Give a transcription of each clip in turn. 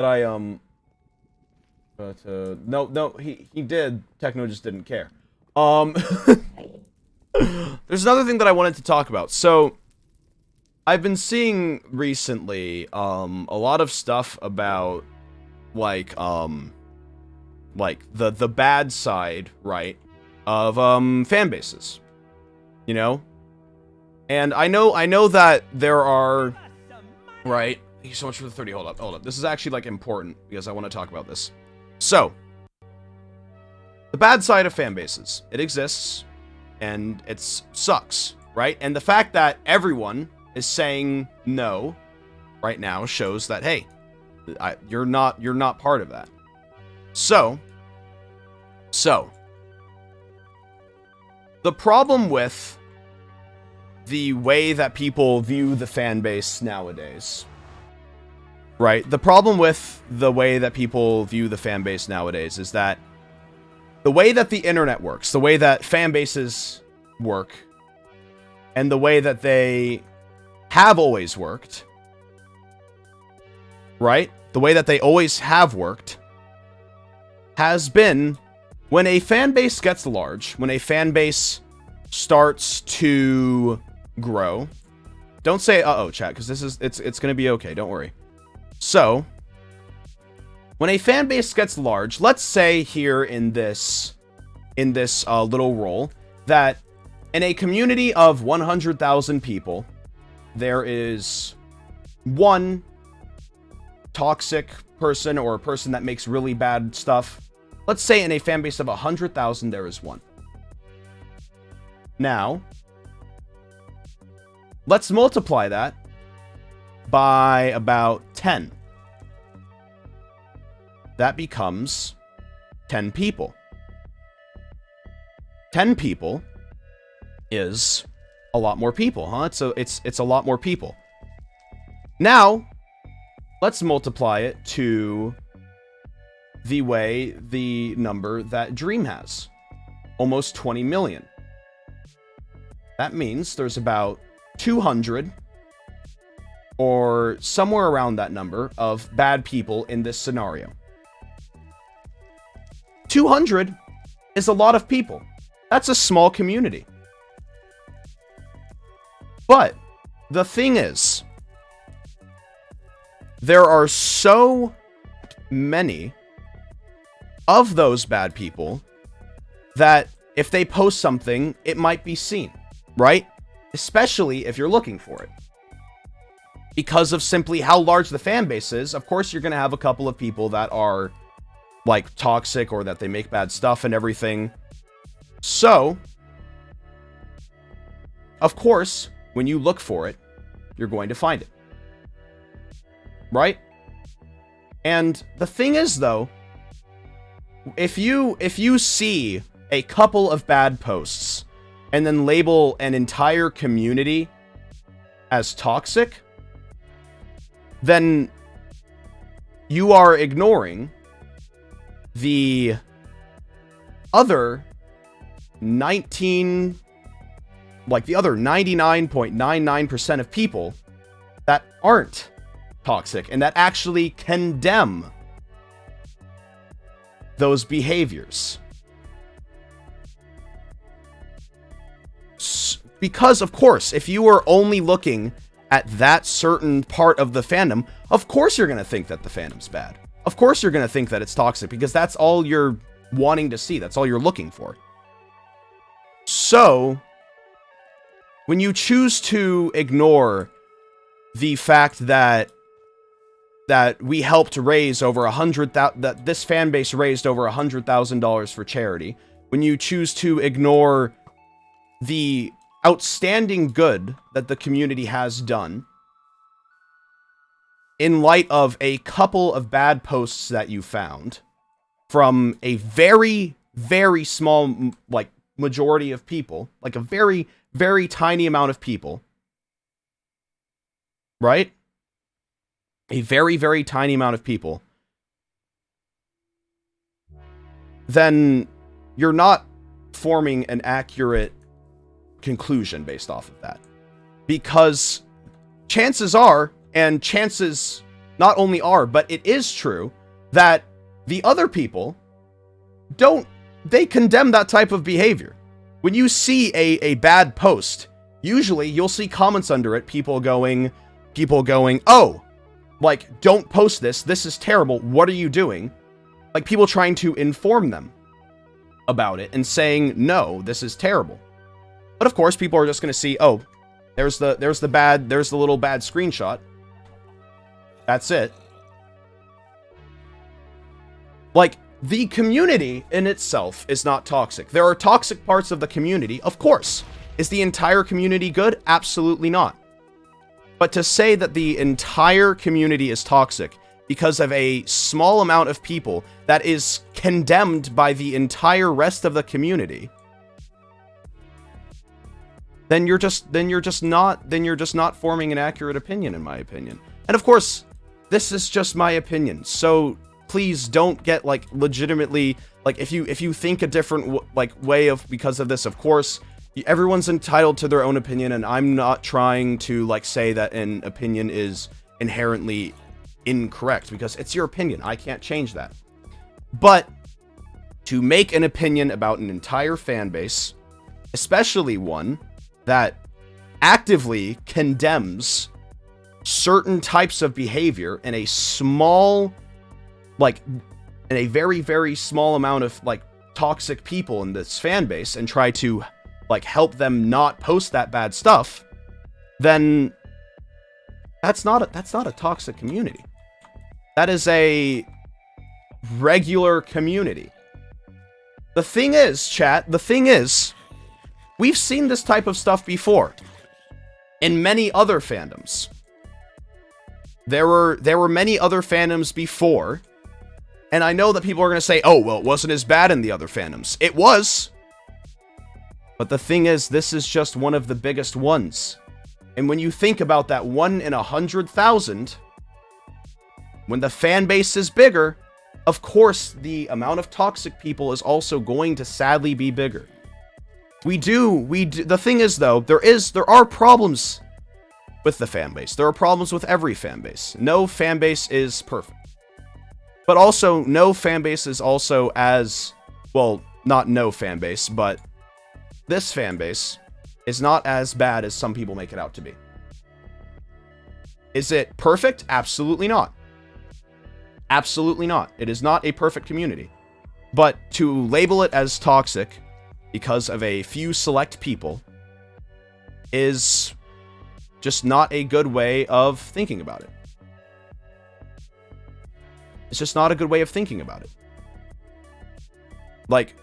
that I but no, he did. Techno just didn't care. Um, there's another thing that I wanted to talk about. So I've been seeing recently a lot of stuff about like the bad side, right, of fan bases, you know? And I know that there are, right? Thank you so much for the 30. Hold up. This is actually like important because I want to talk about this. So, the bad side of fan bases. It exists and it sucks, right? And the fact that everyone is saying no right now shows that, hey, you're not part of that. So the problem with the way that people view the fan base nowadays, right? The problem with the way that people view the fan base nowadays is that the way that the internet works, the way that fan bases work, and the way that they have always worked, right? The way that they always have worked has been when a fan base gets large, when a fan base starts to grow. Don't say uh-oh, chat, because it's gonna be okay, don't worry. So, when a fan base gets large, let's say here in this little role, that in a community of 100,000 people, there is one toxic person or a person that makes really bad stuff. Let's say in a fan base of 100,000, there is one. Now, let's multiply that by about 10. That becomes 10 people. 10 people is a lot more people, huh? It's a lot more people. Now, let's multiply it to the number that Dream has. Almost 20 million. That means there's about 200 or somewhere around that number of bad people in this scenario. 200 is a lot of people. That's a small community. But the thing is, there are so many of those bad people that if they post something, it might be seen, right? Especially if you're looking for it. Because of simply how large the fan base is, of course you're going to have a couple of people that are like toxic or that they make bad stuff and everything. So, of course, when you look for it, you're going to find it. Right? And the thing is, though, if you see a couple of bad posts and then label an entire community as toxic, then you are ignoring the other 99.99% of people that aren't toxic and that actually condemn those behaviors. Because, of course, if you are only looking at that certain part of the fandom, of course you're going to think that the fandom's bad. Of course you're going to think that it's toxic, because that's all you're wanting to see. That's all you're looking for. So, when you choose to ignore the fact that we helped raise over that this fan base raised over $100,000 for charity, when you choose to ignore the outstanding good that the community has done in light of a couple of bad posts that you found from a very, very small, like, majority of people, like a very, very tiny amount of people, right? A very, very tiny amount of people, then you're not forming an accurate conclusion based off of that. Because chances are, and chances not only are, but it is true that the other people they condemn that type of behavior. When you see a bad post, usually you'll see comments under it, people going, oh, like, don't post this is terrible, what are you doing? Like, people trying to inform them about it and saying, no, this is terrible. But of course, people are just going to see, oh, there's the little bad screenshot. That's it. Like, the community in itself is not toxic. There are toxic parts of the community, of course. Is the entire community good? Absolutely not. But to say that the entire community is toxic because of a small amount of people that is condemned by the entire rest of the community, then you're just not forming an accurate opinion, in my opinion. And of course, this is just my opinion. So please don't get, like, legitimately, like, if you think a different way of, because of this, of course, everyone's entitled to their own opinion, and I'm not trying to, like, say that an opinion is inherently incorrect, because it's your opinion. I can't change that. But to make an opinion about an entire fan base, especially one that actively condemns certain types of behavior in a small, like, in a very, very small amount of, like, toxic people in this fan base, and try to, like, help them not post that bad stuff, then that's not a toxic community. That is a regular community. The thing is, chat, we've seen this type of stuff before in many other fandoms. There were many other fandoms before, and I know that people are going to say, oh, well, it wasn't as bad in the other fandoms. It was. But the thing is, this is just one of the biggest ones. And when you think about that 1 in 100,000, when the fan base is bigger, of course, the amount of toxic people is also going to sadly be bigger. We do. The thing is, though, there are problems with the fan base. There are problems with every fan base. No fan base is perfect. But also, no fan base is also as, well, not no fan base, but this fan base is not as bad as some people make it out to be. Is it perfect? Absolutely not. Absolutely not. It is not a perfect community. But to label it as toxic because of a few select people is just not a good way of thinking about it. It's just not a good way of thinking about it. Like,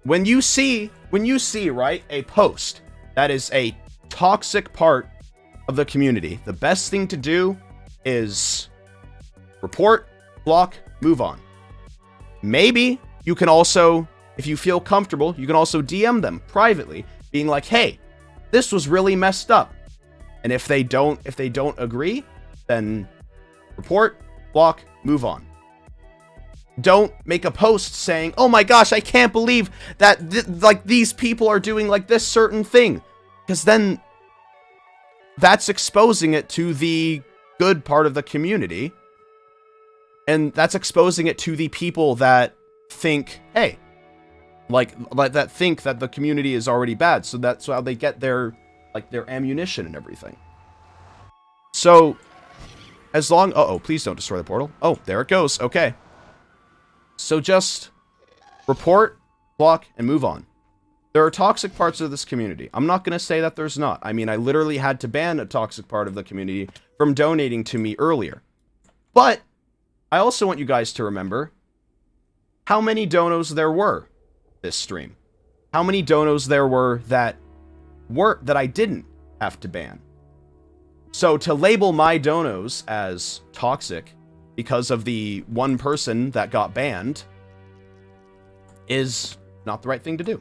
when you see, right, a post that is a toxic part of the community, the best thing to do is report, block, move on. Maybe you can also, if you feel comfortable, you can also DM them privately, being like, hey, this was really messed up. And if they don't agree, then report, block, move on. Don't make a post saying, oh my gosh, I can't believe that these people are doing like this certain thing. Because then that's exposing it to the good part of the community. And that's exposing it to the people that think, hey, like that think that the community is already bad. So that's how they get their ammunition and everything. So as long, please don't destroy the portal. Oh, there it goes. Okay. So just report, block, and move on. There are toxic parts of this community. I'm not going to say that there's not. I mean, I literally had to ban a toxic part of the community from donating to me earlier. But I also want you guys to remember how many donos there were this stream. How many donos there were that I didn't have to ban. So to label my donos as toxic because of the one person that got banned is not the right thing to do.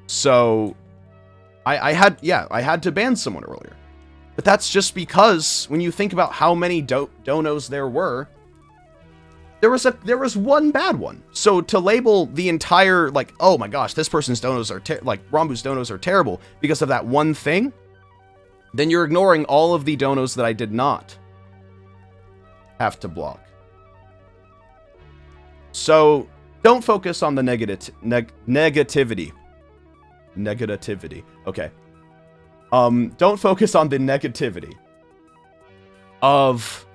So I had to ban someone earlier. But that's just because when you think about how many donos there were, there was one bad one. So to label the entire, like, oh my gosh, this person's donos are like Ranboo's donos are terrible because of that one thing, then you're ignoring all of the donos that I did not have to block. So don't focus on the negativity. Negativity. Okay. Don't focus on the negativity of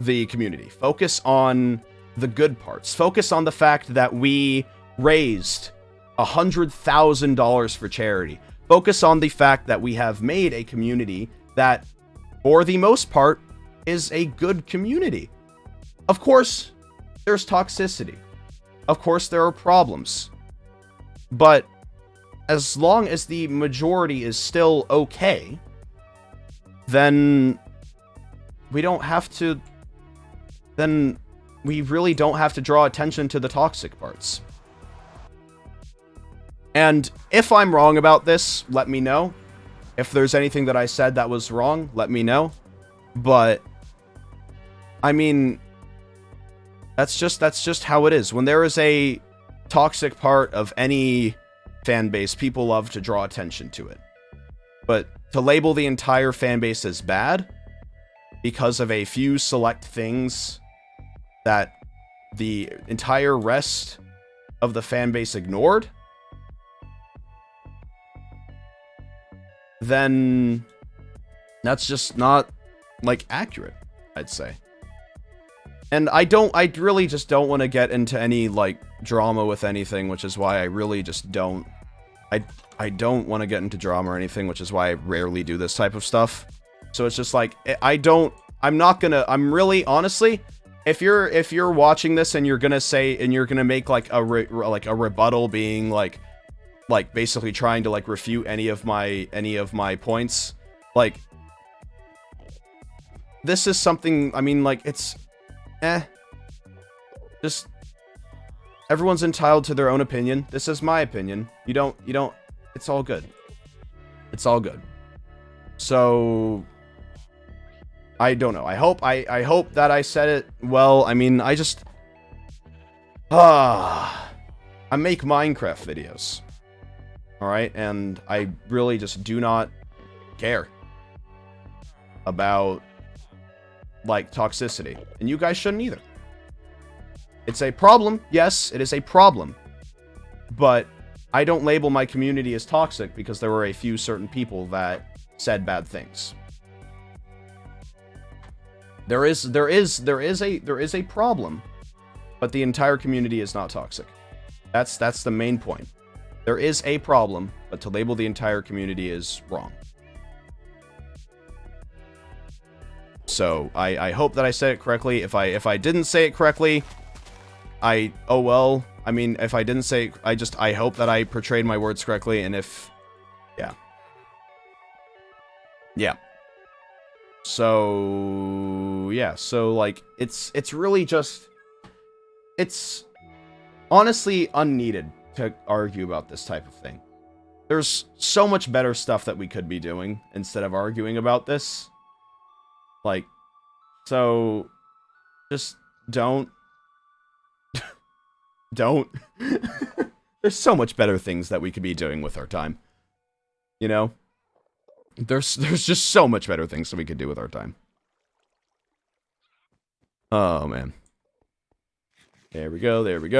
the community. Focus on the good parts. Focus on the fact that we raised $100,000 for charity. Focus on the fact that we have made a community that, for the most part, is a good community. Of course, there's toxicity. Of course, there are problems. But as long as the majority is still okay, then we don't have to... Then we really don't have to draw attention to the toxic parts. And if I'm wrong about this, let me know. If there's anything that I said that was wrong, let me know. But, I mean, that's just how it is. When there is a toxic part of any fan base, people love to draw attention to it. But to label the entire fan base as bad because of a few select things that the entire rest of the fan base ignored, then that's just not, like, accurate, I'd say. And I really just don't want to get into any, like, drama with anything, which is why I really just don't. I don't want to get into drama or anything, which is why I rarely do this type of stuff. So it's just like, I'm really, honestly, if you're watching this and you're gonna say, and you're gonna make, like, a rebuttal being, like basically trying to, like, refute any of my points, like, this is something, I mean, like, it's, just, everyone's entitled to their own opinion. This is my opinion. You don't, it's all good. It's all good. So, I don't know. I hope that I said it well. I mean, I make Minecraft videos. Alright, and I really just do not care about, like, toxicity. And you guys shouldn't either. It's a problem. Yes, it is a problem. But I don't label my community as toxic because there were a few certain people that said bad things. There is a problem, but the entire community is not toxic. That's the main point. There is a problem, but to label the entire community is wrong. So I hope that I said it correctly. If I didn't say it correctly, oh well. I mean, if I didn't say it, I hope that I portrayed my words correctly. And if, yeah. So yeah. So, like, it's really just, it's honestly unneeded to argue about this type of thing. There's so much better stuff that we could be doing instead of arguing about this. Like, so just don't. Don't. There's so much better things that we could be doing with our time. You know? There's just so much better things that we could do with our time. Oh, man. There we go, there we go.